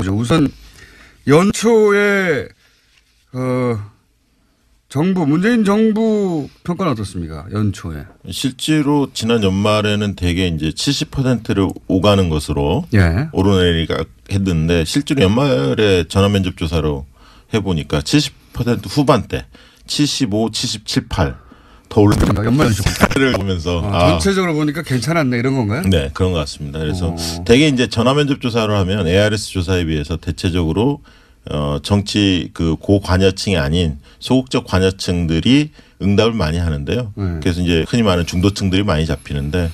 보죠. 우선 연초에 정부 문재인 정부 평가는 어떻습니까? 연초에 실제로 지난 연말에는 대개 이제 70%를 오가는 것으로 예. 오르내리가 했는데 실제로 연말에 전화면접 조사로 해보니까 70% 후반대 75, 77, 8 더 올랐다. 연말 를 보면서 전체적으로 보니까 괜찮았네 이런 건가요? 네, 그런 것 같습니다. 그래서 대개 이제 전화면접 조사를 하면 ARS 조사에 비해서 대체적으로 정치 그 고관여층이 아닌 소극적 관여층들이 응답을 많이 하는데요. 그래서 이제 흔히 말하는 중도층들이 많이 잡히는데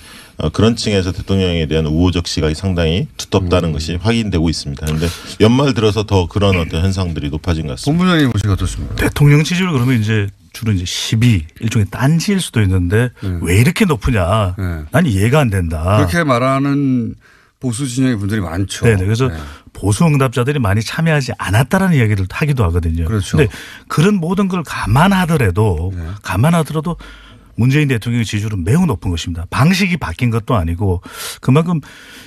그런 층에서 대통령에 대한 우호적 시각이 상당히 두텁다는 것이 확인되고 있습니다. 그런데 연말 들어서 더 그런 어떤 현상들이 높아진 것 같습니다. 본부장님 보시기 어떻습니까? 대통령 지지율 그러면 이제 주로 이제 12 일종의 딴지일 수도 있는데 왜 이렇게 높으냐? 난 이해가 안 된다. 그렇게 말하는 보수 진영의 분들이 많죠. 네, 그래서 보수 응답자들이 많이 참여하지 않았다라는 이야기를 하기도 하거든요. 그렇죠. 그런데 그런 모든 걸 감안하더라도 문재인 대통령의 지지율은 매우 높은 것입니다. 방식이 바뀐 것도 아니고 그만큼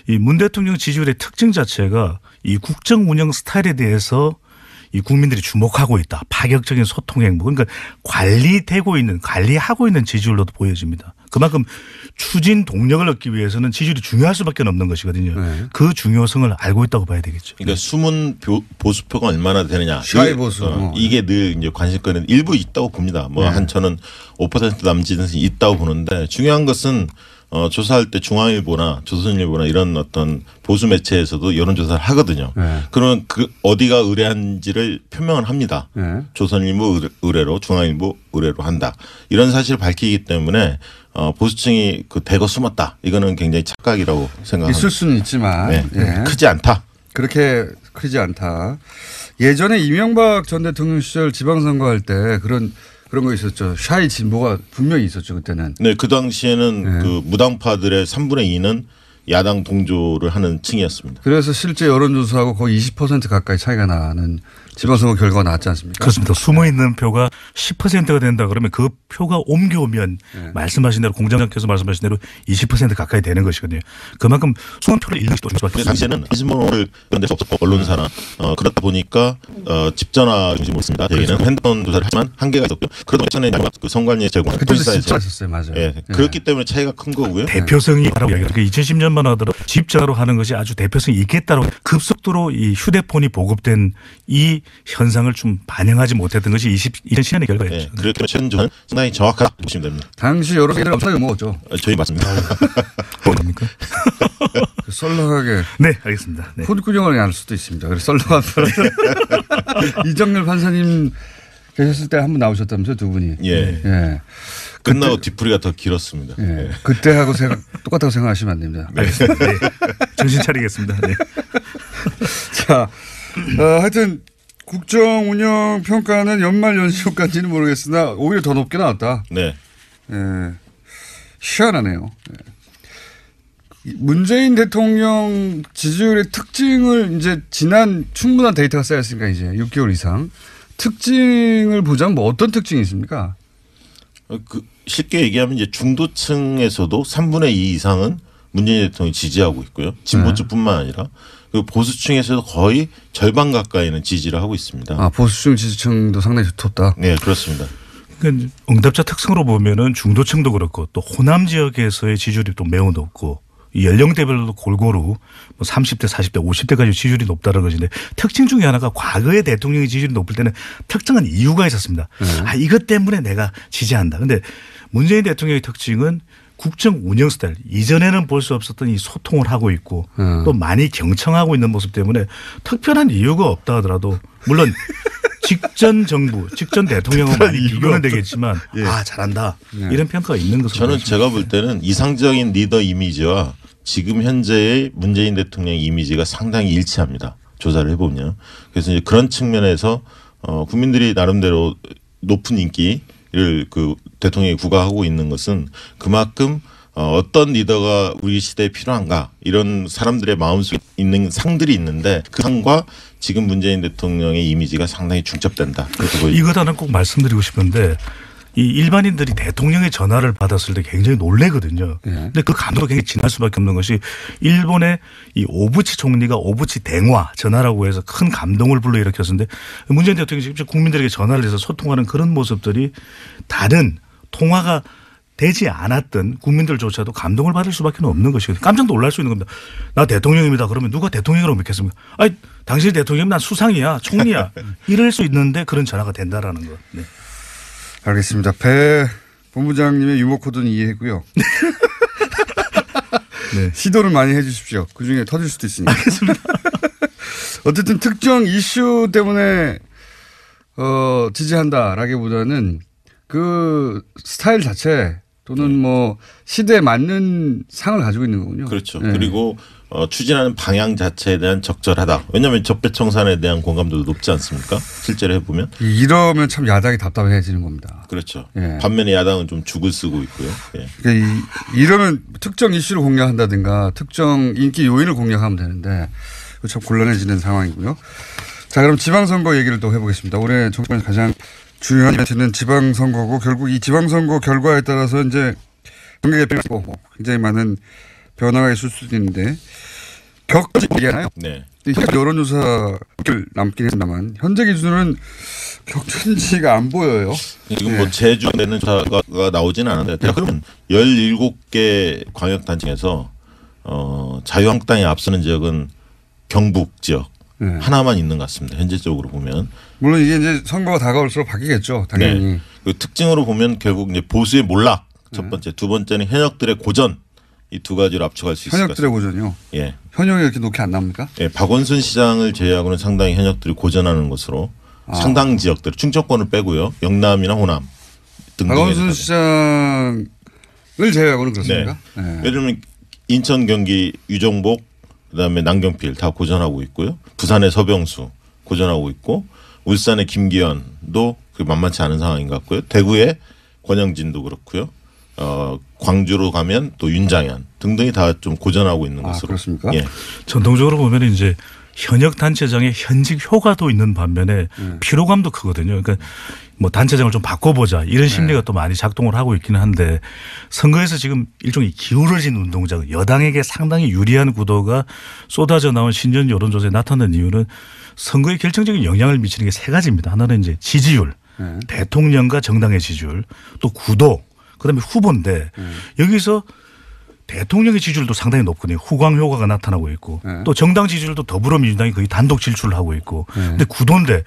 이 문 대통령 지지율의 특징 자체가 이 국정 운영 스타일에 대해서 이 국민들이 주목하고 있다. 파격적인 소통 행보. 그러니까 관리하고 있는 지지율로도 보여집니다. 그만큼 추진 동력을 얻기 위해서는 지지율이 중요할 수밖에 없는 것이거든요. 네. 그 중요성을 알고 있다고 봐야 되겠죠. 그러니까 숨은 보수표가 얼마나 되느냐. 샤이 보수. 이게 늘 이제 관심거리는 일부 있다고 봅니다. 뭐 한 저는 5% 남짓은 있다고 보는데 중요한 것은 조사할 때 중앙일보나 조선일보나 이런 어떤 보수 매체에서도 여론조사를 하거든요. 그러면 그 어디가 의뢰한지를 표명을 합니다. 조선일보 의뢰로 중앙일보 의뢰로 한다. 이런 사실을 밝히기 때문에 보수층이 그 대거 숨었다. 이거는 굉장히 착각이라고 생각합니다. 있을 수는 있지만 네. 크지 않다. 그렇게 크지 않다. 예전에 이명박 전 대통령 시절 지방선거할 때 그런 거 있었죠. 샤이 진보가 분명히 있었죠. 그때는. 네. 그 당시에는 그 무당파들의 3분의 2는 야당 동조를 하는 층이었습니다. 그래서 실제 여론조사하고 거의 20% 가까이 차이가 나는 지방선거 결과가 나왔지 않습니까? 그렇습니다. 숨어 있는 표가 10%가 된다 그러면 그 표가 옮겨오면 말씀하신 대로 공장장께서 말씀하신 대로 20% 가까이 되는 것이거든요. 그만큼 숨은 표를 잃는 것도 그 당시에는 히즈모를 그런 데서 없었고 언론사나 그렇다 보니까 집전화 중심으로 있습니다. 대개는 핸드폰 조사를 하지만 한계가 있었고요. 그러다 전에 그 선관위에 제공한 그때도 집전화 있었어요. 맞아요. 그렇기 때문에 차이가 큰 거고요. 대표성이 있다고 이야기합니다. 2010년만 하더라도 집전화로 하는 것이 아주 대표성이 있겠다고 급속도로 이 휴대폰이 보급된 이 현상을 좀 반영하지 못했던 것이 2010년의 결과였죠. 그렇기 때문에 최은주는 상당히 정확하다 보시면 됩니다. 당시 여론이 엄청나게 먹었죠. 저희 맞습니다. 뭡니까? 썰렁하게. 네, 알겠습니다. 네. 콧구녕을 알 수도 있습니다. 그래서 썰렁한 이정렬 판사님 계셨을 때 한번 나오셨다면서요, 두 분이. 예. 끝나고 뒤풀이가 더 길었습니다. 그때하고 똑같다고 생각하시면 안 됩니다. 알겠습니다. 네. 정신 차리겠습니다. 네. 자, 하여튼 국정 운영 평가는 연말 연시효까지는 모르겠으나 오히려 더 높게 나왔다. 네. 희한하네요. 문재인 대통령 지지율의 특징을 이제 지난 충분한 데이터가 쌓였으니까 이제 6개월 이상 특징을 보자면 뭐 어떤 특징이 있습니까? 쉽게 얘기하면 이제 중도층에서도 3분의 2 이상은 문재인 대통령이 지지하고 있고요. 진보층뿐만 아니라 그리고 보수층에서도 거의 절반 가까이는 지지를 하고 있습니다. 보수층 지지층도 상당히 두텁다. 네, 그렇습니다. 그러니까 응답자 특성으로 보면은 중도층도 그렇고 또 호남 지역에서의 지지율이 또 매우 높고 연령대별로 골고루 뭐 30대, 40대, 50대까지 지지율이 높다는 것인데 특징 중에 하나가 과거에 대통령의 지지율이 높을 때는 특정한 이유가 있었습니다. 이것 때문에 내가 지지한다. 그런데 문재인 대통령의 특징은 국정 운영 스타일 이전에는 볼 수 없었던 이 소통을 하고 있고 또 많이 경청하고 있는 모습 때문에 특별한 이유가 없다 하더라도 물론 직전 정부, 직전 대통령은 많이 비교는 되겠지만 잘한다 이런 평가가 있는 것으로 저는 제가 볼 때는 이상적인 리더 이미지와 지금 현재의 문재인 대통령 이미지가 상당히 일치합니다. 조사를 해보면. 그래서 이제 그런 측면에서 국민들이 나름대로 높은 인기를 그 대통령이 구가하고 있는 것은 그만큼 어떤 리더가 우리 시대에 필요한가 이런 사람들의 마음속에 있는 상들이 있는데 그 상과 지금 문재인 대통령의 이미지가 상당히 중첩된다. 이것 하나 꼭 말씀드리고 싶은데 이 일반인들이 대통령의 전화를 받았을 때 굉장히 놀래거든요. 근데 그 감도가 굉장히 진할 수밖에 없는 것이 일본의 이 오부치 총리가 오부치 대화 전화라고 해서 큰 감동을 불러일으켰었는데 문재인 대통령이 직접 국민들에게 전화를 해서 소통하는 그런 모습들이 다른 통화가 되지 않았던 국민들조차도 감동을 받을 수밖에 없는 것이거든요. 깜짝 놀랄 수 있는 겁니다. 나 대통령입니다. 그러면 누가 대통령이라고 믿겠습니까? 아니 당신이 대통령이면 난 수상이야 총리야 이럴 수 있는데 그런 전화가 된다라는 것. 네. 알겠습니다. 배 본부장님의 유머 코드는 이해했고요. 네. 시도를 많이 해 주십시오. 그중에 터질 수도 있으니까. 알겠습니다. 어쨌든 특정 이슈 때문에 지지한다라기보다는 그 스타일 자체 또는 뭐 시대에 맞는 상을 가지고 있는 거군요. 그렇죠. 네. 그리고 추진하는 방향 자체에 대한 적절하다. 왜냐하면 적폐청산에 대한 공감도도 높지 않습니까? 실제로 해보면. 이러면 참 야당이 답답해지는 겁니다. 그렇죠. 예. 반면에 야당은 좀 죽을 쓰고 있고요. 예. 그러니까 이러면 특정 이슈를 공략한다든가 특정 인기 요인을 공략하면 되는데 참 곤란해지는 상황이고요. 자, 그럼 지방선거 얘기를 또 해보겠습니다. 올해 정권에서 가장 중요한 이벤트는 지방선거고 결국 이 지방선거 결과에 따라서 이제 정계 개편이고 굉장히 많은 변화가 있을 수도 있는데 격전지 얘기하나요? 네. 여론조사를 남긴 했습니다만 현재 기준으로는 격전지가 안 보여요. 지금 뭐 제주되는 조사가 나오지는 않은데 그러면 17개 광역단체에서 자유한국당이 앞서는 지역은 경북 지역 하나만 있는 것 같습니다. 현재적으로 보면. 물론 이게 이제 선거가 다가올수록 바뀌겠죠. 당연히. 네. 그 특징으로 보면 결국 이제 보수의 몰락 첫 번째, 두 번째는 현역들의 고전 이 두 가지로 압축할 수 있을 것 같습니다. 현역들의 고전이요. 예. 현역이 이렇게 높게 안 나옵니까? 예. 박원순 시장을 제외하고는 상당히 현역들이 고전하는 것으로 상당 지역들 충청권을 빼고요. 영남이나 호남 등등. 박원순 시장을 제외하고는 그렇습니까? 네. 네. 예를 들면 인천, 경기 유정복 그다음에 남경필 다 고전하고 있고요. 부산의 서병수 고전하고 있고 울산의 김기현도 만만치 않은 상황인 것 같고요. 대구의 권영진도 그렇고요. 광주로 가면 또 윤장현 등등이 다 좀 고전하고 있는 것으로. 그렇습니까? 예. 전통적으로 보면 이제 현역 단체장의 현직 효과도 있는 반면에 피로감도 크거든요. 그러니까 뭐 단체장을 좀 바꿔보자 이런 심리가 또 많이 작동을 하고 있기는 한데 선거에서 지금 일종의 기울어진 운동장 여당에게 상당히 유리한 구도가 쏟아져 나온 신년 여론조사에 나타난 이유는 선거에 결정적인 영향을 미치는 게 세 가지입니다. 하나는 이제 지지율, 대통령과 정당의 지지율, 또 구도, 그다음에 후보인데 여기서 대통령의 지지율도 상당히 높거든요. 후광 효과가 나타나고 있고 또 정당 지지율도 더불어민주당이 거의 단독 질주를 하고 있고 근데 구도인데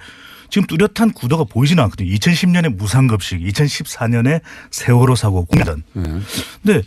지금 뚜렷한 구도가 보이지는 않거든요. 2010년에 무상급식, 2014년에 세월호 사고 공단. 근데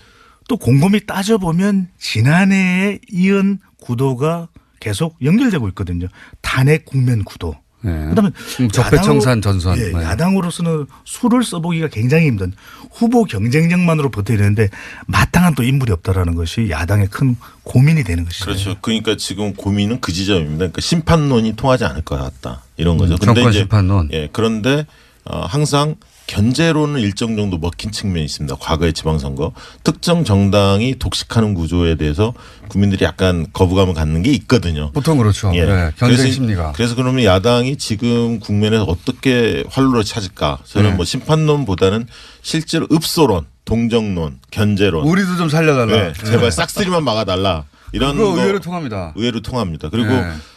또 곰곰이 따져보면 지난해에 이은 구도가 계속 연결되고 있거든요. 탄핵 국면 구도. 그다음에 적폐청산 전선. 예, 야당으로서는 수를 써보기가 굉장히 힘든 후보 경쟁력만으로 버텨야 되는데 마땅한 또 인물이 없다라는 것이 야당의 큰 고민이 되는 것이죠. 그렇죠. 그러니까 지금 고민은 그 지점입니다. 그러니까 심판론이 통하지 않을 것 같다 이런 거죠. 정권 이제 심판론. 예, 그런데 항상 견제로는 일정 정도 먹힌 측면이 있습니다. 과거의 지방선거 특정 정당이 독식하는 구조에 대해서 국민들이 약간 거부감을 갖는 게 있거든요. 보통 그렇죠. 예. 네, 견제 심리가. 그래서 그러면 야당이 지금 국면에서 어떻게 활로를 찾을까? 저는 뭐 심판론보다는 실제로 읍소론, 동정론, 견제론. 우리도 좀 살려달라. 네, 제발 싹쓸이만 막아달라. 이런 거 의외로 통합니다. 의외로 통합니다. 그리고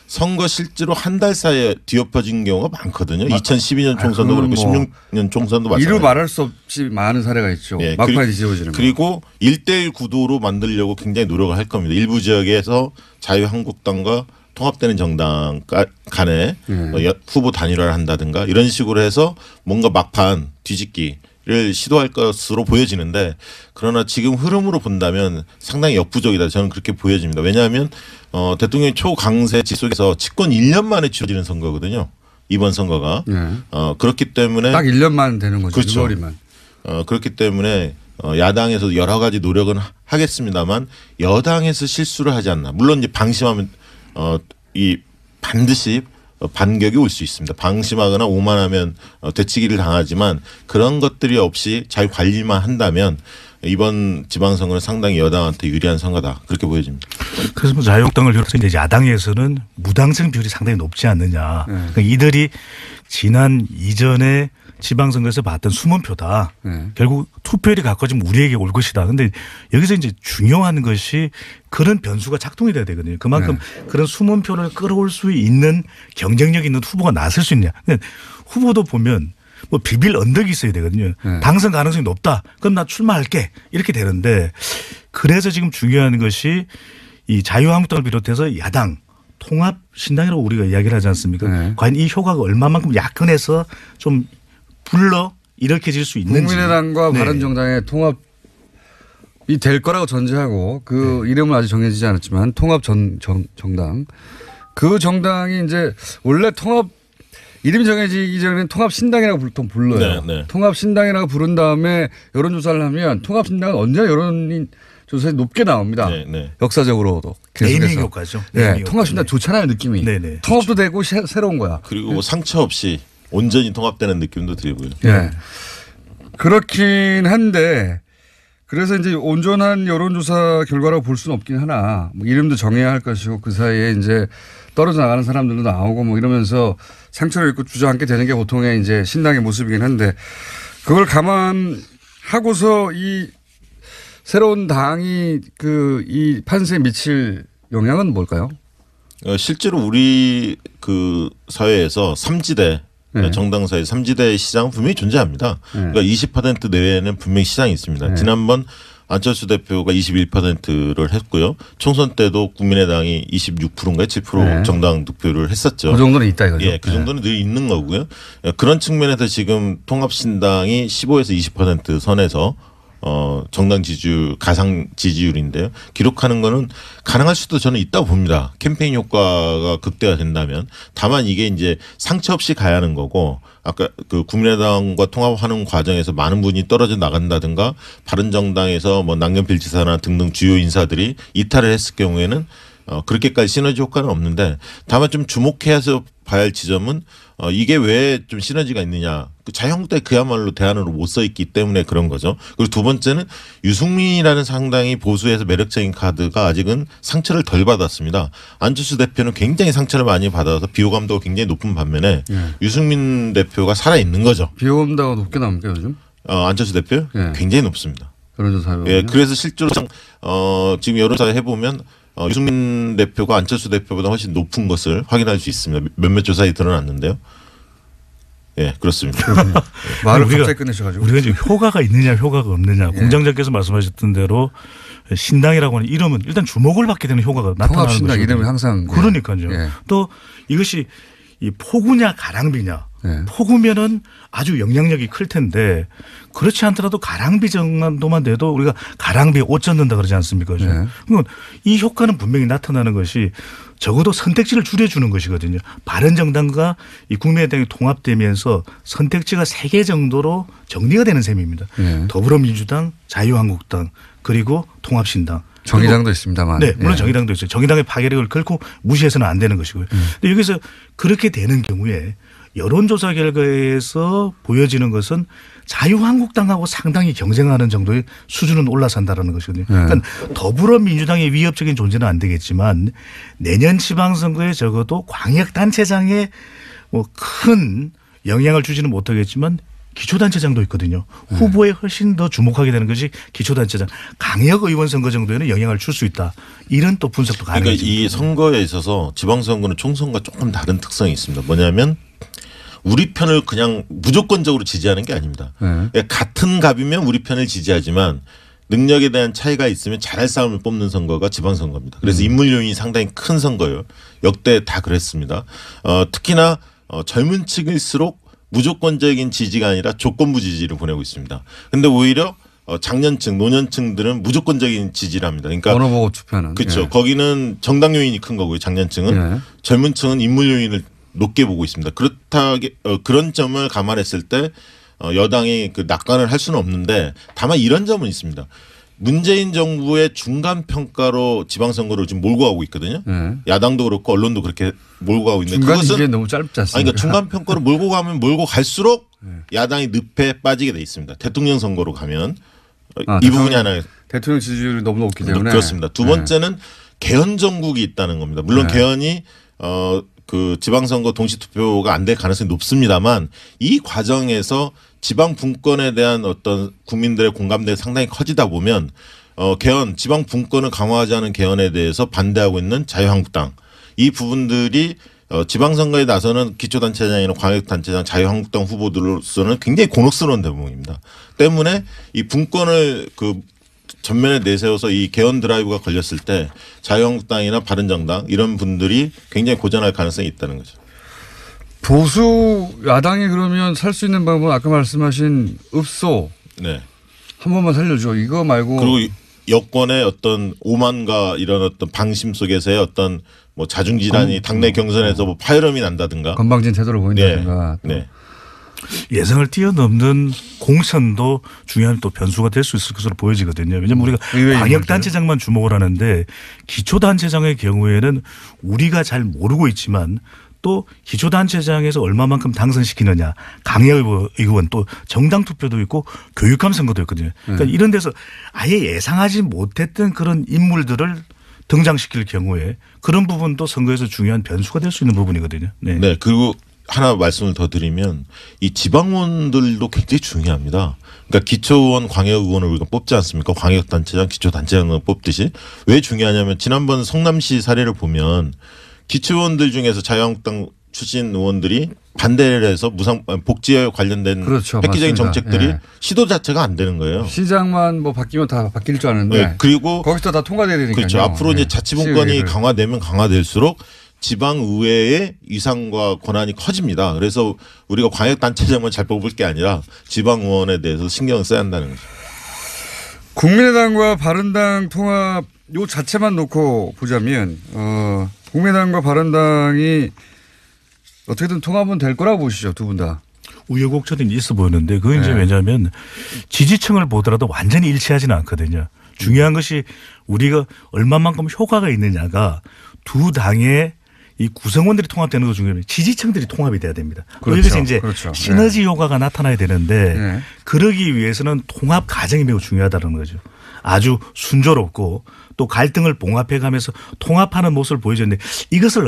선거 실제로 한 달 사이에 뒤엎어진 경우가 많거든요. 2012년 총선도 그렇고 16년 총선도 마찬가지로. 이루 말할 수 없이 많은 사례가 있죠. 예, 막판에 뒤집어지는 거. 그리고 1대1 구도로 만들려고 굉장히 노력을 할 겁니다. 일부 지역에서 자유한국당과 통합되는 정당 간에 후보 단일화를 한다든가 이런 식으로 해서 뭔가 막판 뒤집기를 시도할 것으로 보여지는데 그러나 지금 흐름으로 본다면 상당히 역부족이다. 저는 그렇게 보여집니다. 왜냐하면 대통령의 초강세 지속에서 집권 1년 만에 치러지는 선거거든요. 이번 선거가. 그렇기 때문에 딱 1년만 되는 거죠. 그렇죠. 6월이면. 그렇기 때문에 야당에서 여러 가지 노력은 하겠습니다만 여당에서 실수를 하지 않나. 물론 이제 방심하면 이 반드시 반격이 올 수 있습니다. 방심하거나 오만하면 되치기를 당하지만 그런 것들이 없이 잘 관리만 한다면 이번 지방선거는 상당히 여당한테 유리한 선거다 그렇게 보여집니다. 그래서 뭐 자유한국당을 비롯해서 이제 야당에서는 무당성 비율이 상당히 높지 않느냐. 그러니까 이들이 지난 이전에 지방선거에서 봤던 숨은 표다. 결국 투표율이 가까워지면 우리에게 올 것이다. 그런데 여기서 이제 중요한 것이 그런 변수가 작동이 돼야 되거든요. 그만큼 그런 숨은 표를 끌어올 수 있는 경쟁력 있는 후보가 나설 수 있냐. 그러니까 후보도 보면 뭐 비빌 언덕이 있어야 되거든요. 당선 가능성이 높다. 그럼 나 출마할게. 이렇게 되는데 그래서 지금 중요한 것이 이 자유한국당을 비롯해서 야당 통합 신당이라고 우리가 이야기를 하지 않습니까? 과연 이 효과가 얼마만큼 야권에서 좀 불러 일으켜질 수 있는지. 국민의당과 바른정당의 통합이 될 거라고 전제하고 그 이름은 아직 정해지지 않았지만 통합 정당. 그 정당이 이제 원래 통합 이름이 정해지기 전에는 통합신당이라고 보통 불러요. 통합신당이라고 부른 다음에 여론조사를 하면 통합신당은 언제나 여론조사에 높게 나옵니다. 역사적으로도. 네이밍 효과죠. 네. 통합신당 좋잖아요 느낌이. 통합도 되고 새로운 거야. 그리고 상처 없이 온전히 통합되는 느낌도 들고요. 네. 그렇긴 한데 그래서 이제 온전한 여론조사 결과라고 볼 수는 없긴 하나 뭐 이름도 정해야 할 것이고 그 사이에 이제 떨어져 나가는 사람들도 나오고 뭐 이러면서 상처를 입고 주저앉게 되는 게 보통의 이제 신당의 모습이긴 한데 그걸 감안하고서 이 새로운 당이 이 판세에 미칠 영향은 뭘까요? 실제로 우리 그 사회에서 삼지대 정당 사이 삼지대 시장은 분명히 존재합니다. 그러니까 20% 내외에는 분명히 시장이 있습니다. 지난번 안철수 대표가 21%를 했고요. 총선 때도 국민의당이 26%인가 7% 정당 득표를 했었죠. 그 정도는 있다 이거죠. 예, 그 정도는 늘 있는 거고요. 그런 측면에서 지금 통합신당이 15에서 20% 선에서 정당 지지율, 가상 지지율인데요. 기록하는 거는 가능할 수도 저는 있다고 봅니다. 캠페인 효과가 극대화된다면. 다만 이게 이제 상처 없이 가야 하는 거고 아까 그 국민의당과 통합하는 과정에서 많은 분이 떨어져 나간다든가 바른정당에서 뭐 남경필 지사나 등등 주요 인사들이 이탈을 했을 경우에는 그렇게까지 시너지 효과는 없는데 다만 좀 주목해서 봐야 할 지점은 이게 왜 좀 시너지가 있느냐. 그 자유한국당이 그야말로 대안으로 못 써 있기 때문에 그런 거죠. 그리고 두 번째는 유승민이라는 상당히 보수에서 매력적인 카드가 아직은 상처를 덜 받았습니다. 안철수 대표는 굉장히 상처를 많이 받아서 비호감도가 굉장히 높은 반면에 유승민 대표가 살아있는 거죠. 비호감도가 높게 나옵니까 요즘? 안철수 대표 굉장히 높습니다. 여론조사 예, 그래서 실제로 지금 여론조사 해보면 유승민 대표가 안철수 대표보다 훨씬 높은 것을 확인할 수 있습니다. 몇몇 조사에 드러났는데요. 예, 그렇습니다. 말을 갑자기 끝내셔가지고. 우리가 지금 효과가 있느냐 효과가 없느냐. 공장장께서 말씀하셨던 대로 신당이라고 하는 이름은 일단 주목을 받게 되는 효과가 나타나는 거죠. 통합신당 이름이 항상. 그러니까요. 또 이것이 이 폭우냐 가랑비냐. 폭우면은 아주 영향력이 클 텐데 그렇지 않더라도 가랑비 정도만 돼도 우리가 가랑비에 옷 젖는다 그러지 않습니까? 그러니까 이 효과는 분명히 나타나는 것이 적어도 선택지를 줄여주는 것이거든요. 바른정당과 이 국민의당이 통합되면서 선택지가 3개 정도로 정리가 되는 셈입니다. 더불어민주당, 자유한국당 그리고 통합신당. 정의당도 있습니다만. 네, 물론 정의당도 있어요. 정의당의 파괴력을 결코 무시해서는 안 되는 것이고요. 근데 여기서 그렇게 되는 경우에 여론조사 결과에서 보여지는 것은 자유한국당하고 상당히 경쟁하는 정도의 수준은 올라선다라는 것이거든요. 그러니까 더불어민주당의 위협적인 존재는 안 되겠지만 내년 지방선거에 적어도 광역단체장에 뭐 큰 영향을 주지는 못하겠지만 기초단체장도 있거든요. 후보에 훨씬 더 주목하게 되는 것이 기초단체장. 강역의원 선거 정도에는 영향을 줄 수 있다. 이런 또 분석도 가능해요. 그러니까 이 선거에 있어서 지방선거는 총선과 조금 다른 특성이 있습니다. 뭐냐면 우리 편을 그냥 무조건적으로 지지하는 게 아닙니다. 같은 갑이면 우리 편을 지지하지만 능력에 대한 차이가 있으면 잘할 사람을 뽑는 선거가 지방선거입니다. 그래서 인물 요인이 상당히 큰 선거예요. 역대 다 그랬습니다. 특히나 젊은 층일수록 무조건적인 지지가 아니라 조건부 지지를 보내고 있습니다. 그런데 오히려 장년층, 노년층들은 무조건적인 지지를 합니다. 그러니까 번호 보고 투표하는. 그렇죠. 거기는 정당 요인이 큰 거고요. 장년층은 젊은 층은 인물 요인을 높게 보고 있습니다. 그런 점을 감안했을 때 여당이 그 낙관을 할 수는 없는데 다만 이런 점은 있습니다. 문재인 정부의 중간 평가로 지방선거를 지금 몰고 가고 있거든요. 야당도 그렇고 언론도 그렇게 몰고 가고 있는데 중간 이제 너무 짧지 않습니까? 그러니까 중간 평가로 몰고 가면 몰고 갈수록 야당이 늪에 빠지게 돼 있습니다. 대통령 선거로 가면 이 부분이 하나 대통령 지지율이 너무 높기 때문에 그렇습니다. 두 번째는 개헌 정국이 있다는 겁니다. 물론 개헌이 그 지방선거 동시투표가 안 될 가능성이 높습니다만 이 과정에서 지방 분권에 대한 어떤 국민들의 공감대가 상당히 커지다 보면 개헌 지방 분권을 강화하지 않은 개헌에 대해서 반대하고 있는 자유한국당 이 부분들이 지방선거에 나서는 기초단체장이나 광역단체장 자유한국당 후보들로서는 굉장히 곤혹스러운 대목입니다. 때문에 이 분권을 그 전면에 내세워서 이 개헌 드라이브가 걸렸을 때 자유한국당이나 바른정당 이런 분들이 굉장히 고전할 가능성이 있다는 거죠. 보수 야당이 그러면 살 수 있는 방법은 아까 말씀하신 읍소 네. 한 번만 살려줘. 이거 말고 그리고 여권의 어떤 오만과 이런 어떤 방심 속에서의 어떤 뭐 자중질환이 당내 경선에서 뭐 파열음이 난다든가 건방진 태도를 보인다든가. 네. 예상을 뛰어넘는 공천도 중요한 또 변수가 될 수 있을 것으로 보여지거든요. 왜냐하면 우리가 광역단체장만 주목을 하는데 기초단체장의 경우에는 우리가 잘 모르고 있지만 또 기초단체장에서 얼마만큼 당선시키느냐 강의의원 또 정당 투표도 있고 교육감 선거도 있거든요. 그러니까 이런 데서 아예 예상하지 못했던 그런 인물들을 등장시킬 경우에 그런 부분도 선거에서 중요한 변수가 될 수 있는 부분이거든요. 네. 네. 그리고 하나 말씀을 더 드리면 이 지방의원들도 굉장히 중요합니다. 그러니까 기초의원, 광역의원을 우리가 뽑지 않습니까? 광역단체장, 기초단체장을 뽑듯이. 왜 중요하냐면 지난번 성남시 사례를 보면 기초의원들 중에서 자유한국당 출신 의원들이 반대를 해서 복지에 관련된 그렇죠. 획기적인 맞습니다. 정책들이 예. 시도 자체가 안 되는 거예요. 시장만 뭐 바뀌면 다 바뀔 줄 아는데 네. 그리고 거기서 다 통과돼야 되니까요. 그렇죠. 앞으로 이제 자치분권이 시의회를. 강화되면 강화될수록 지방의회의 위상과 권한이 커집니다. 그래서 우리가 광역단체장만 잘 뽑을 게 아니라 지방의원에 대해서 신경을 써야 한다는 거죠. 국민의당과 바른당 통합 요 자체만 놓고 보자면 국민의당과 바른당이 어떻게든 통합은 될 거라고 보시죠. 두 분 다. 우여곡절이 있어 보이는데 그건 이제 네. 왜냐하면 지지층을 보더라도 완전히 일치하지는 않거든요. 중요한 것이 우리가 얼마만큼 효과가 있느냐가 두 당의 이 구성원들이 통합되는 것 중에 지지층들이 통합이 돼야 됩니다. 그렇죠. 여기서 이제 그렇죠. 시너지 효과가 나타나야 되는데 네. 그러기 위해서는 통합 과정이 매우 중요하다는 거죠. 아주 순조롭고 또 갈등을 봉합해 가면서 통합하는 모습을 보여줬는데 이것을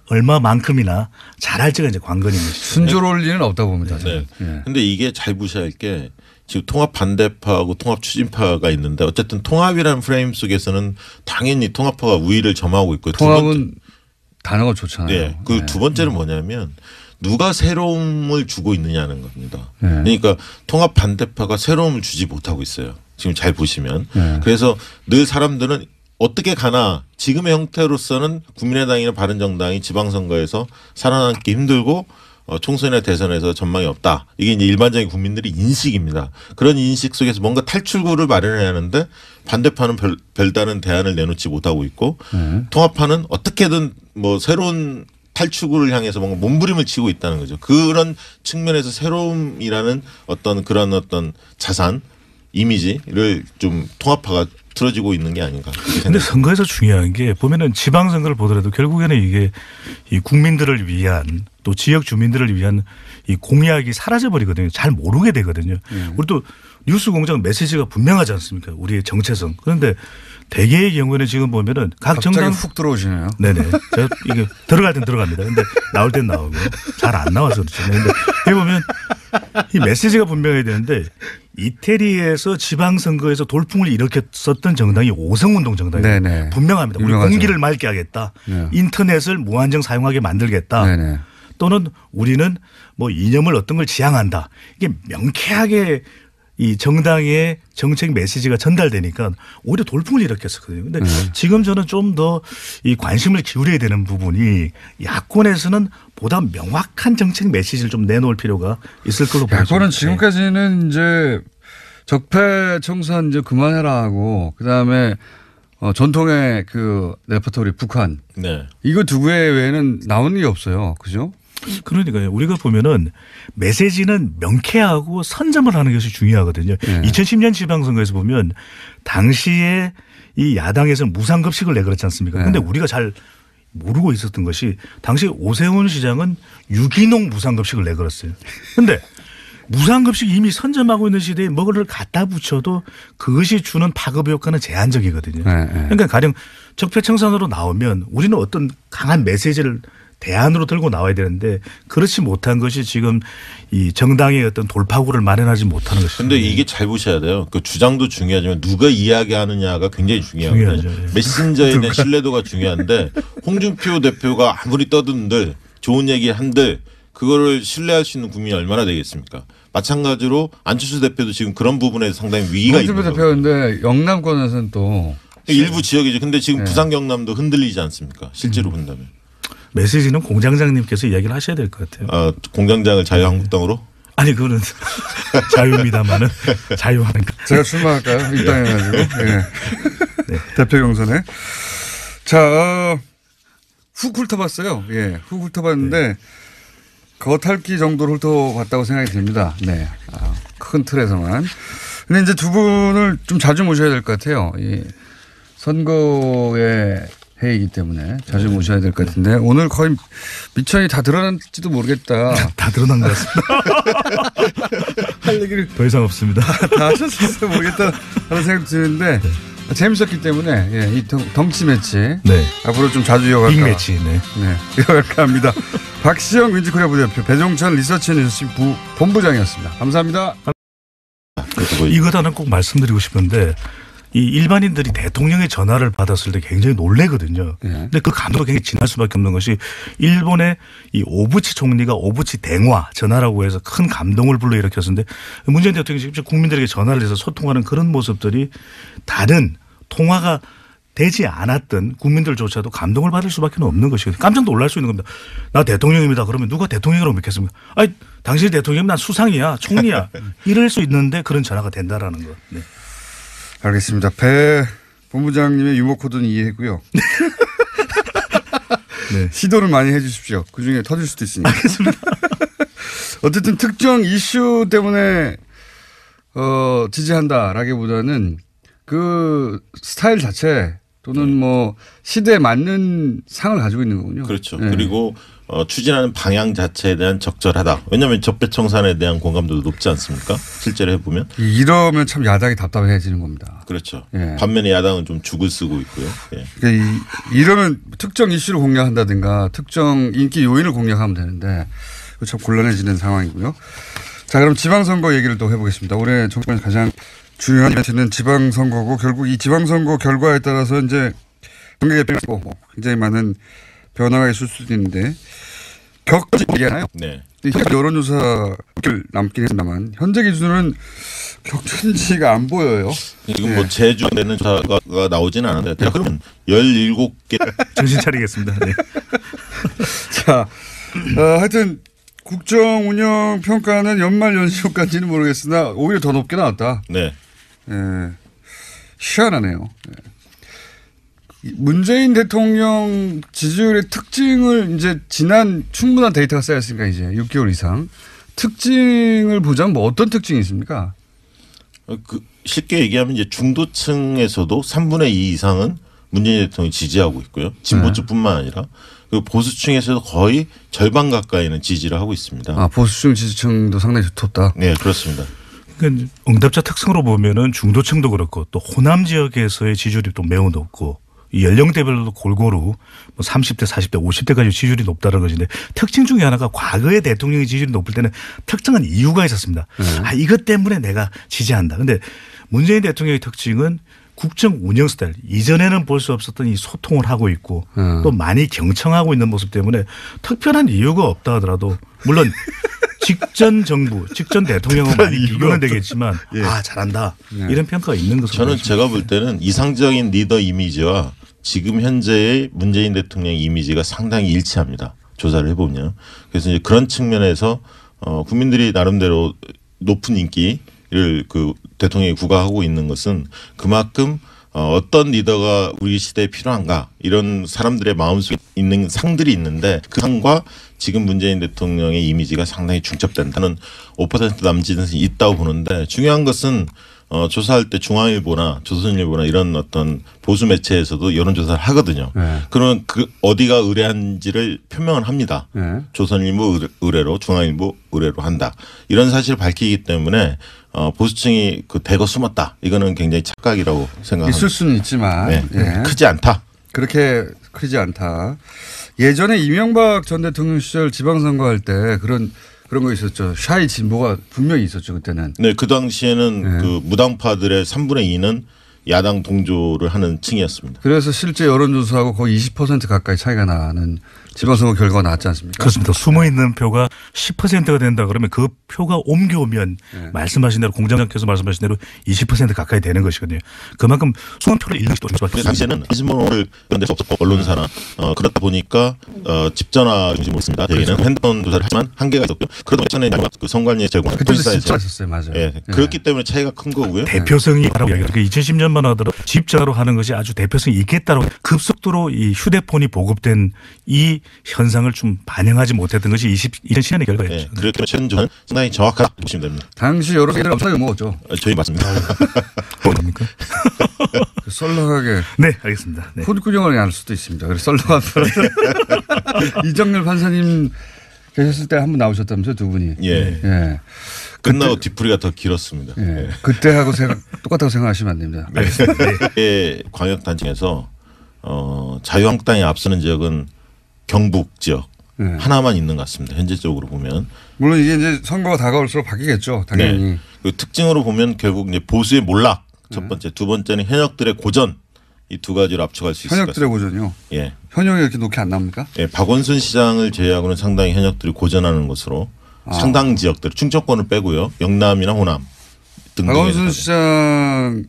얼마만큼이나 잘할지가 이제 관건인 것이죠. 순조로울 리는 없다고 봅니다. 네. 저는. 예. 근데 이게 잘 보셔야 할 게 지금 통합 반대파하고 통합 추진파가 있는데 어쨌든 통합이라는 프레임 속에서는 당연히 통합파가 우위를 점하고 있고 통합은 단어가 좋잖아요. 네. 그 두 번째는 뭐냐면 누가 새로움을 주고 있느냐는 겁니다. 네. 그러니까 통합 반대파가 새로움을 주지 못하고 있어요. 지금 잘 보시면. 네. 그래서 늘 사람들은 어떻게 가나 지금의 형태로서는 국민의당이나 바른정당이 지방선거에서 살아남기 힘들고 총선이나 대선에서 전망이 없다. 이게 이제 일반적인 국민들의 인식입니다. 그런 인식 속에서 뭔가 탈출구를 마련해야 하는데 반대파는 별다른 대안을 내놓지 못하고 있고 통합파는 어떻게든 뭐 새로운 탈출구를 향해서 뭔가 몸부림을 치고 있다는 거죠. 그런 측면에서 새로움이라는 어떤 그런 어떤 자산 이미지를 좀 통합파가 틀어지고 있는 게 아닌가. 그런데 선거에서 중요한 게 보면은 지방선거를 보더라도 결국에는 이게 이 국민들을 위한 또 지역 주민들을 위한 이 공약이 사라져 버리거든요. 잘 모르게 되거든요. 우리 또 뉴스공장 메시지가 분명하지 않습니까? 우리의 정체성. 그런데 대개의 경우에는 지금 보면은 각 갑자기 정당 훅 들어오시네요. 네네. 제가 이게 들어갈 땐 들어갑니다. 근데 나올 땐 나오고 잘 안 나와서 그렇죠. 근데 해보면 이 메시지가 분명해야 되는데 이태리에서 지방선거에서 돌풍을 일으켰었던 정당이 오성운동 정당이에요. 네네. 분명합니다. 우리 유명하죠. 공기를 맑게 하겠다. 네. 인터넷을 무한정 사용하게 만들겠다. 네네. 또는 우리는 뭐 이념을 어떤 걸 지향한다. 이게 명쾌하게 이 정당의 정책 메시지가 전달되니까 오히려 돌풍을 일으켰었거든요. 근데 지금 저는 좀 더 이 관심을 기울여야 되는 부분이 야권에서는 보다 명확한 정책 메시지를 좀 내놓을 필요가 있을 걸로 보입니다. 야권은 지금까지는 이제 적폐청산 이제 그만해라 하고 그다음에 전통의 그 레퍼토리 북한 네. 이거 두 개 외에는 나오는 게 없어요. 그죠? 그러니까요. 우리가 보면은 메시지는 명쾌하고 선점을 하는 것이 중요하거든요. 네. 2010년 지방선거에서 보면 당시에 이 야당에서는 무상급식을 내걸었지 않습니까? 그런데 네. 우리가 잘 모르고 있었던 것이 당시 오세훈 시장은 유기농 무상급식을 내걸었어요. 그런데 무상급식 이미 선점하고 있는 시대에 뭐를 갖다 붙여도 그것이 주는 파급 효과는 제한적이거든요. 네. 그러니까 가령 적폐청산으로 나오면 우리는 어떤 강한 메시지를 대안으로 들고 나와야 되는데 그렇지 못한 것이 지금 이 정당의 어떤 돌파구를 마련하지 못하는 것입니다. 근데 이게 잘 보셔야 돼요. 그 주장도 중요하지만 누가 이야기하느냐가 굉장히 중요하거든요. 중요하죠. 예. 메신저에 대한 신뢰도가 중요한데 홍준표 대표가 아무리 떠든들 좋은 얘기 한들 그거를 신뢰할 수 있는 국민이 얼마나 되겠습니까? 마찬가지로 안철수 대표도 지금 그런 부분에서 상당히 위기가 있는 홍준표 거예요. 대표인데 영남권에서는 또 일부 지역이죠. 근데 지금 네. 부산 경남도 흔들리지 않습니까? 실제로 본다면. 메시지는 공장장님께서 이야기를 하셔야 될 것 같아요. 공장장을 자유한국당으로? 아니 그거는 자유입니다만은 자유하는 거. 제가 출마할까요? 입당해가지고. 예. 네. 대표 경선에. 자, 훅 훑어봤어요. 예, 훅 훑어봤는데 겉핥기 정도로 훑어봤다고 생각이 듭니다. 네. 큰 틀에서만. 근데 이제 두 분을 좀 자주 모셔야 될 것 같아요. 이 선거의 회의이기 때문에 자주 모셔야 될 것 같은데 오늘 거의 미천이 다 드러난지도 모르겠다. 다 드러난 것 같습니다. 할 얘기를 더 이상 없습니다. 다 하셨을지 모르겠다 하는 생각이 드는데 재밌었기 때문에 예, 이 덩치 매치 네. 앞으로 좀 자주 이어갈까. 빅매치. 네. 네, 이어갈까 합니다. 박시영 윈지코리아 부대표 배종찬 리서치 뉴스 본부장이었습니다. 감사합니다. 이것 하나 꼭 말씀드리고 싶은데 이 일반인들이 대통령의 전화를 받았을 때 굉장히 놀래거든요. 네. 근데 그 감도가 굉장히 진할 수밖에 없는 것이 일본의 이 오부치 총리가 오부치 대화 전화라고 해서 큰 감동을 불러일으켰는데 문재인 대통령이 직접 국민들에게 전화를 해서 소통하는 그런 모습들이 다른 통화가 되지 않았던 국민들조차도 감동을 받을 수밖에 없는 것이거든요. 깜짝 놀랄 수 있는 겁니다. 나 대통령입니다. 그러면 누가 대통령이라고 믿겠습니까? 아니 당신이 대통령이면 난 수상이야, 총리야. 이럴 수 있는데 그런 전화가 된다라는 것. 네. 알겠습니다. 배 본부장님의 유머 코드는 이해했고요. 네. 시도를 많이 해 주십시오. 그중에 터질 수도 있으니까. 알겠습니다. 어쨌든 특정 이슈 때문에 지지한다라기보다는 그 스타일 자체 또는 뭐 시대에 맞는 상을 가지고 있는 거군요. 그렇죠. 네. 그리고 추진하는 방향 자체에 대한 적절하다. 왜냐하면 적폐청산에 대한 공감도도 높지 않습니까? 실제로 해보면. 이러면 참 야당이 답답해지는 겁니다. 그렇죠. 예. 반면에 야당은 좀 죽을 쓰고 있고요. 예. 그러니까 이러면 특정 이슈를 공략한다든가 특정 인기 요인을 공략하면 되는데 참 곤란해지는 상황이고요. 자, 그럼 지방선거 얘기를 또 해보겠습니다. 올해 정권에서 가장 중요한 이벤트는 지방선거고 결국 이 지방선거 결과에 따라서 이제 정계 개편이고 굉장히 많은 변화가 있을 수도 있는데 격전지 얘기하나요? 네. 여론조사를 남긴 했습니다만 현재 기준으로는 격전지가 안 보여요. 지금 네. 뭐 제주되는 조사가 나오지는 않은데 대략 그러면 17개 정신 차리겠습니다. 네. 자, 하여튼 국정 운영 평가는 연말 연시효까지는 모르겠으나 오히려 더 높게 나왔다. 네. 예, 희한하네요. 예. 문재인 대통령 지지율의 특징을 이제 지난 충분한 데이터가 쌓였으니까 이제 6개월 이상 특징을 보자면 뭐 어떤 특징이 있습니까? 쉽게 얘기하면 이제 중도층에서도 3분의 2 이상은 문재인 대통령이 지지하고 있고요. 진보층뿐만 아니라 그리고 보수층에서도 거의 절반 가까이는 지지를 하고 있습니다. 아, 보수층 지지층도 상당히 두텁다. 네, 그렇습니다. 그러니까 응답자 특성으로 보면은 중도층도 그렇고 또 호남 지역에서의 지지율이 또 매우 높고 이 연령대별로도 골고루 뭐 30대, 40대, 50대까지 지지율이 높다는 것인데 특징 중에 하나가 과거에 대통령의 지지율이 높을 때는 특정한 이유가 있었습니다. 아, 이것 때문에 내가 지지한다. 근데 문재인 대통령의 특징은 국정 운영 스타일 이전에는 볼 수 없었던 이 소통을 하고 있고 또 많이 경청하고 있는 모습 때문에 특별한 이유가 없다 하더라도 물론 직전 정부, 직전 대통령은 많이 비교는 되겠지만 아 잘한다 이런 평가가 있는 것으로 저는 보입니다. 제가 볼 때는 이상적인 리더 이미지와 지금 현재의 문재인 대통령 이미지가 상당히 일치합니다. 조사를 해보면. 그래서 이제 그런 측면에서 국민들이 나름대로 높은 인기를 그 대통령이 구가하고 있는 것은 그만큼 어떤 리더가 우리 시대에 필요한가 이런 사람들의 마음속에 있는 상들이 있는데 그 상과 지금 문재인 대통령의 이미지가 상당히 중첩된다는 5% 남짓은 있다고 보는데 중요한 것은 조사할 때 중앙일보나 조선일보나 이런 어떤 보수 매체에서도 여론조사를 하거든요. 네. 그러면 그 어디가 의뢰한지를 표명을 합니다. 네. 조선일보 의뢰로 중앙일보 의뢰로 한다. 이런 사실을 밝히기 때문에 보수층이 그 대거 숨었다. 이거는 굉장히 착각이라고 생각합니다. 있을 수는 있지만 네. 예. 크지 않다. 그렇게 크지 않다. 예전에 이명박 전 대통령 시절 지방선거할 때 그런 거 있었죠. 샤이 진보가 분명히 있었죠. 그때는. 네, 그 당시에는 그 무당파들의 3분의 2는 야당 동조를 하는 층이었습니다. 그래서 실제 여론조사하고 거의 20% 가까이 차이가 나는 지방선거 결과가 나왔지 않습니까? 그렇습니다. 숨어 있는 표가 10%가 된다 그러면 그 표가 옮겨오면 말씀하신 대로 공장장께서 말씀하신 대로 20% 가까이 되는 것이거든요. 그만큼 숨은 표를 잃는 것도 그 당시에는 신문을 그런 데서 없었고 언론사나 그렇다 보니까 집전화 중심으로 했습니다. 대개는 핸드폰 조사를 하지만 한계가 있었고요. 그래도 예전에 그 선관위에 제공한 그때도 도지사에서 집전했었어요. 맞아요. 예, 그렇기 때문에 차이가 큰 거고요. 대표성이 있다고 이야기합니다. 2010년만 하더라도 집자로 하는 것이 아주 대표성이 있겠다고 급속도로 이 휴대폰이 보급된 이 현상을 좀 반영하지 못했던 것이 2010년의 결과였죠. 네, 그렇기 때문에 최근 조사는 상당히 정확하다 보시면 됩니다. 당시 여론이 엄청나게 먹었죠. 저희 맞습니다. 뭡니까? 썰렁하게 네, 알겠습니다. 네. 콧구녕을 알 수도 있습니다. 그래서 썰렁한 이정렬 판사님 계셨을 때 한 번 나오셨다면서요, 두 분이. 예. 예. 끝나고 뒤풀이가 더 길었습니다. 예. 예. 그때하고 똑같다고 생각하시면 안 됩니다. 네. 광역단층에서 자유한국당이 앞서는 지역은 경북 지역 네. 하나만 있는 것 같습니다. 현재적으로 보면. 물론 이게 이제 선거가 다가올수록 바뀌겠죠. 당연히. 네. 그 특징으로 보면 결국 이제 보수의 몰락 첫 번째, 두 번째는 현역들의 고전 이 두 가지로 압축할 수 있을 것 현역들의 같습니다. 고전이요. 예. 현역이 이렇게 높게 안 나옵니까? 예, 박원순 시장을 제외하고는 상당히 현역들이 고전하는 것으로 상당 지역들 충청권을 빼고요. 영남이나 호남 등등. 박원순 시장을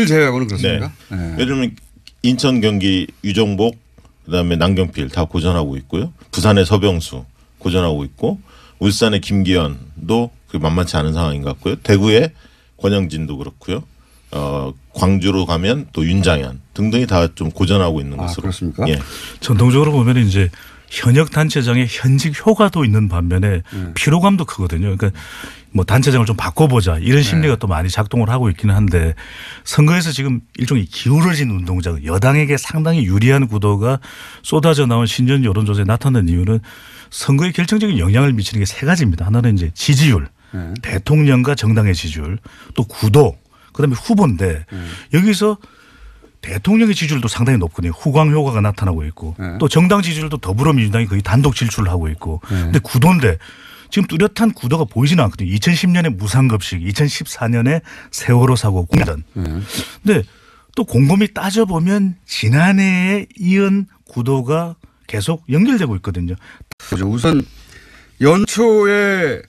제외하고는 그렇습니까? 네. 네. 예를 들면 인천, 경기 유정복 그다음에 남경필 다 고전하고 있고요. 부산의 서병수 고전하고 있고 울산의 김기현도 만만치 않은 상황인 것 같고요. 대구의 권영진도 그렇고요. 광주로 가면 또 윤장현 등등이 다 좀 고전하고 있는 것으로. 그렇습니까? 예. 전통적으로 보면 이제 현역 단체장의 현직 효과도 있는 반면에 피로감도 크거든요. 그러니까 뭐 단체장을 좀 바꿔보자 이런 심리가 또 많이 작동을 하고 있기는 한데 선거에서 지금 일종의 기울어진 운동장 여당에게 상당히 유리한 구도가 쏟아져 나온 신년 여론조사에 나타난 이유는 선거에 결정적인 영향을 미치는 게 세 가지입니다. 하나는 이제 지지율, 대통령과 정당의 지지율, 또 구도, 그다음에 후보인데 여기서 대통령의 지지율도 상당히 높거든요. 후광 효과가 나타나고 있고 또 정당 지지율도 더불어민주당이 거의 단독 질주를 하고 있고 근데 구도인데 지금 뚜렷한 구도가 보이지는 않거든요. 2010년에 무상급식, 2014년에 세월호 사고, 공단. 근데 또 곰곰이 따져보면 지난해에 이은 구도가 계속 연결되고 있거든요. 우선 연초에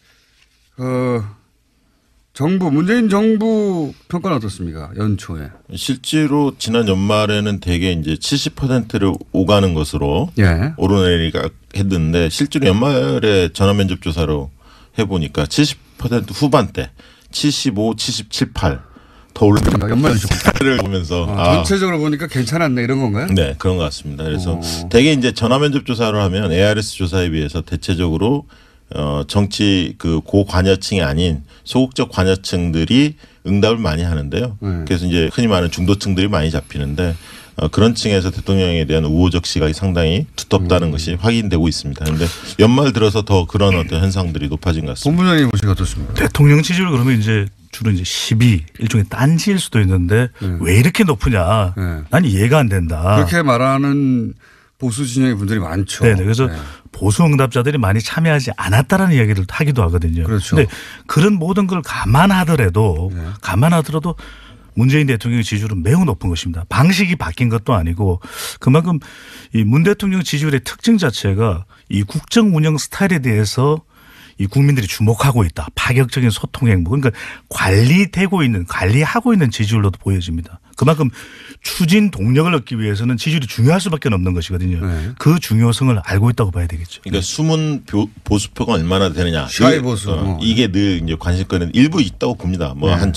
정부 문재인 정부 평가는 어떻습니까? 연초에. 실제로 지난 연말에는 대개 이제 70%를 오가는 것으로 예. 오르내리가 했는데 실제로 연말에 전화면접 조사로 해보니까 70% 후반대 75, 77, 8 더 올라가. 연말 를 보면서 전체적으로 보니까 괜찮았네 이런 건가요? 네, 그런 것 같습니다. 그래서 대개 이제 전화면접 조사를 하면 ARS 조사에 비해서 대체적으로 정치 그 고관여층이 아닌 소극적 관여층들이 응답을 많이 하는데요. 그래서 이제 흔히 말하는 중도층들이 많이 잡히는데 그런 층에서 대통령에 대한 우호적 시각이 상당히 두텁다는 것이 확인되고 있습니다. 그런데 연말 들어서 더 그런 어떤 현상들이 높아진 것 같습니다. 본부장님 보시기 어떻습니까? 대통령 지지율 그러면 이제 주로 이제 12 일종의 딴지일 수도 있는데 왜 이렇게 높으냐? 난 이해가 안 된다. 그렇게 말하는 보수 진영의 분들이 많죠. 네, 그래서 보수 응답자들이 많이 참여하지 않았다라는 이야기를 하기도 하거든요. 그렇죠. 그런데 그런 모든 걸 감안하더라도 문재인 대통령의 지지율은 매우 높은 것입니다. 방식이 바뀐 것도 아니고 그만큼 이 문 대통령 지지율의 특징 자체가 이 국정 운영 스타일에 대해서 이 국민들이 주목하고 있다. 파격적인 소통 행보. 그러니까 관리하고 있는 지지율로도 보여집니다. 그만큼 추진 동력을 얻기 위해서는 지지율이 중요할 수밖에 없는 것이거든요. 그 중요성을 알고 있다고 봐야 되겠죠. 그러니까 숨은 보수표가 얼마나 되느냐. 샤이 보수. 이게 늘 이제 관심거리는 일부 있다고 봅니다. 뭐 한천